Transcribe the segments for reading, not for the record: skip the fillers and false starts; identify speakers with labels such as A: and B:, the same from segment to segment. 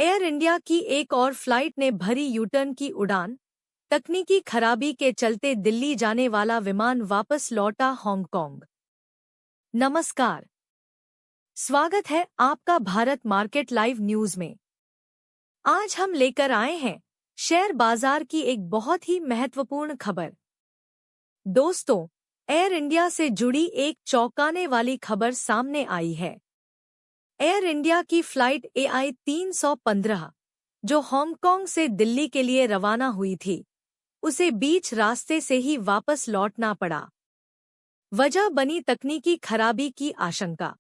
A: Air India की एक और फ्लाइट ने भरी यूटर्न की उड़ान। तकनीकी खराबी के चलते दिल्ली जाने वाला विमान वापस लौटा हांगकांग। नमस्कार, स्वागत है आपका भारत मार्केट लाइव न्यूज में। आज हम लेकर आए हैं शेयर बाजार की एक बहुत ही महत्वपूर्ण खबर। दोस्तों, एयर इंडिया से जुड़ी एक चौंकाने वाली खबर सामने आई है। एयर इंडिया की फ्लाइट AI 315, जो हांगकांग से दिल्ली के लिए रवाना हुई थी, उसे बीच रास्ते से ही वापस लौटना पड़ा। वजह बनी तकनीकी खराबी की आशंका।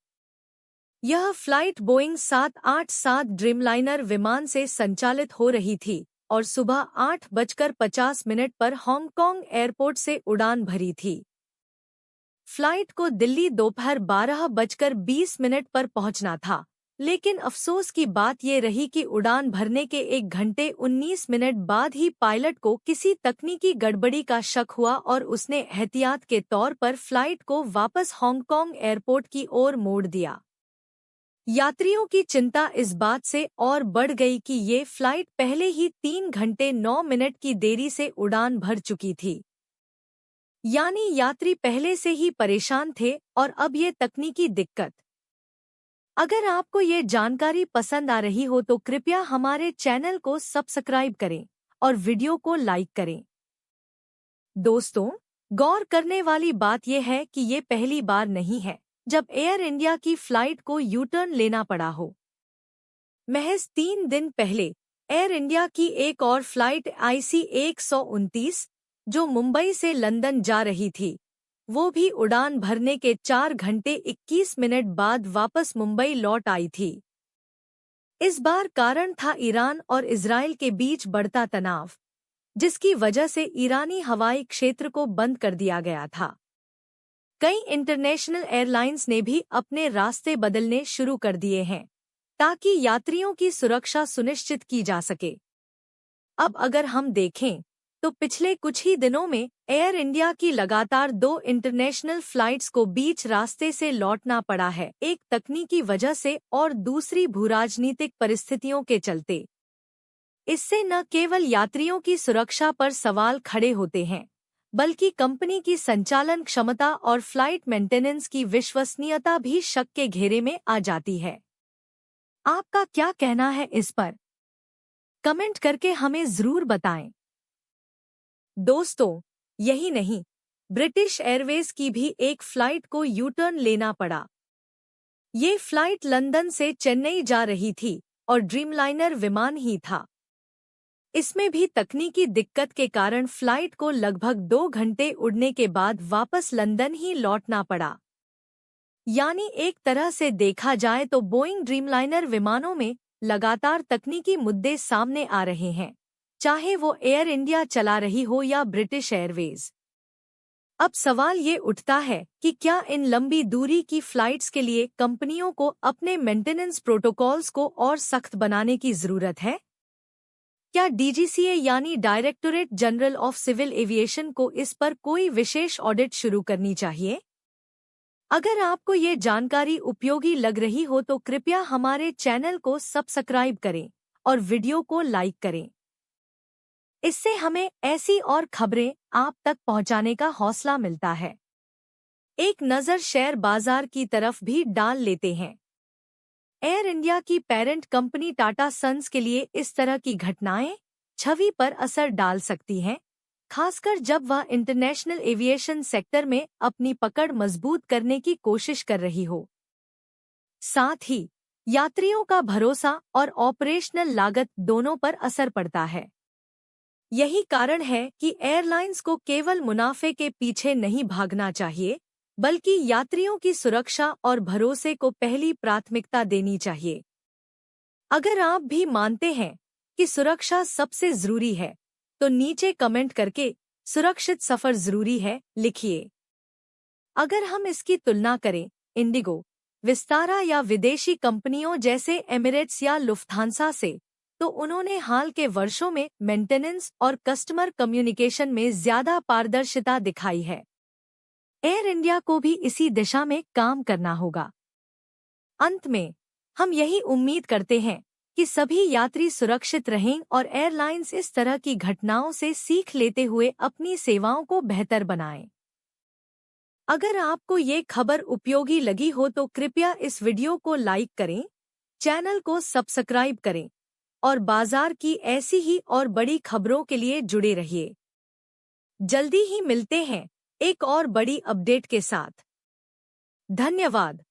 A: यह फ्लाइट बोइंग 787 ड्रीमलाइनर विमान से संचालित हो रही थी और सुबह 8:50 पर हांगकांग एयरपोर्ट से उड़ान भरी थी। फ्लाइट को दिल्ली दोपहर 12:20 पर पहुंचना था, लेकिन अफसोस की बात ये रही कि उड़ान भरने के 1 घंटे 19 मिनट बाद ही पायलट को किसी तकनीकी गड़बड़ी का शक हुआ और उसने एहतियात के तौर पर फ्लाइट को वापस हांगकांग एयरपोर्ट की ओर मोड़ दिया। यात्रियों की चिंता इस बात से और बढ़ गई कि ये फ्लाइट पहले ही 3 घंटे 9 मिनट की देरी से उड़ान भर चुकी थी। यानी यात्री पहले से ही परेशान थे और अब ये तकनीकी दिक्कत। अगर आपको ये जानकारी पसंद आ रही हो तो कृपया हमारे चैनल को सब्सक्राइब करें और वीडियो को लाइक करें। दोस्तों, गौर करने वाली बात यह है कि ये पहली बार नहीं है जब एयर इंडिया की फ्लाइट को यूटर्न लेना पड़ा हो। महज 3 दिन पहले एयर इंडिया की एक और फ्लाइट IC 129, जो मुंबई से लंदन जा रही थी, वो भी उड़ान भरने के 4 घंटे 21 मिनट बाद वापस मुंबई लौट आई थी। इस बार कारण था ईरान और इजराइल के बीच बढ़ता तनाव, जिसकी वजह से ईरानी हवाई क्षेत्र को बंद कर दिया गया था। कई इंटरनेशनल एयरलाइंस ने भी अपने रास्ते बदलने शुरू कर दिए हैं ताकि यात्रियों की सुरक्षा सुनिश्चित की जा सके। अब अगर हम देखें तो पिछले कुछ ही दिनों में एयर इंडिया की लगातार 2 इंटरनेशनल फ्लाइट्स को बीच रास्ते से लौटना पड़ा है, एक तकनीकी वजह से और दूसरी भूराजनीतिक परिस्थितियों के चलते। इससे न केवल यात्रियों की सुरक्षा पर सवाल खड़े होते हैं, बल्कि कंपनी की संचालन क्षमता और फ्लाइट मेंटेनेंस की विश्वसनीयता भी शक के घेरे में आ जाती है। आपका क्या कहना है इस पर? कमेंट करके हमें जरूर बताएं। दोस्तों, यही नहीं, ब्रिटिश एयरवेज की भी एक फ्लाइट को यूटर्न लेना पड़ा। ये फ्लाइट लंदन से चेन्नई जा रही थी और ड्रीमलाइनर विमान ही था। इसमें भी तकनीकी दिक्कत के कारण फ्लाइट को लगभग 2 घंटे उड़ने के बाद वापस लंदन ही लौटना पड़ा। यानी एक तरह से देखा जाए तो बोइंग ड्रीमलाइनर विमानों में लगातार तकनीकी मुद्दे सामने आ रहे हैं, चाहे वो एयर इंडिया चला रही हो या ब्रिटिश एयरवेज। अब सवाल ये उठता है कि क्या इन लंबी दूरी की फ्लाइट्स के लिए कंपनियों को अपने मेंटेनेंस प्रोटोकॉल्स को और सख्त बनाने की जरूरत है? क्या DGCA यानी directorate general of civil aviation को इस पर कोई विशेष ऑडिट शुरू करनी चाहिए? अगर आपको ये जानकारी उपयोगी लग रही हो तो कृपया हमारे चैनल को सब्सक्राइब करें और वीडियो को लाइक करें। इससे हमें ऐसी और खबरें आप तक पहुंचाने का हौसला मिलता है। एक नज़र शेयर बाजार की तरफ भी डाल लेते हैं। एयर इंडिया की पेरेंट कंपनी टाटा सन्स के लिए इस तरह की घटनाएं छवि पर असर डाल सकती हैं, खासकर जब वह इंटरनेशनल एविएशन सेक्टर में अपनी पकड़ मजबूत करने की कोशिश कर रही हो। साथ ही यात्रियों का भरोसा और ऑपरेशनल लागत दोनों पर असर पड़ता है। यही कारण है कि एयरलाइंस को केवल मुनाफे के पीछे नहीं भागना चाहिए, बल्कि यात्रियों की सुरक्षा और भरोसे को पहली प्राथमिकता देनी चाहिए। अगर आप भी मानते हैं कि सुरक्षा सबसे जरूरी है, तो नीचे कमेंट करके सुरक्षित सफर जरूरी है लिखिए। अगर हम इसकी तुलना करें इंडिगो, विस्तारा या विदेशी कंपनियों जैसे एमिरेट्स या लुफ्थांसा से, तो उन्होंने हाल के वर्षों में मेंटेनेंस और कस्टमर कम्युनिकेशन में ज्यादा पारदर्शिता दिखाई है। एयर इंडिया को भी इसी दिशा में काम करना होगा। अंत में हम यही उम्मीद करते हैं कि सभी यात्री सुरक्षित रहें और एयरलाइंस इस तरह की घटनाओं से सीख लेते हुए अपनी सेवाओं को बेहतर बनाएं। अगर आपको ये खबर उपयोगी लगी हो तो कृपया इस वीडियो को लाइक करें, चैनल को सब्सक्राइब करें और बाजार की ऐसी ही और बड़ी खबरों के लिए जुड़े रहिए। जल्दी ही मिलते हैं एक और बड़ी अपडेट के साथ। धन्यवाद।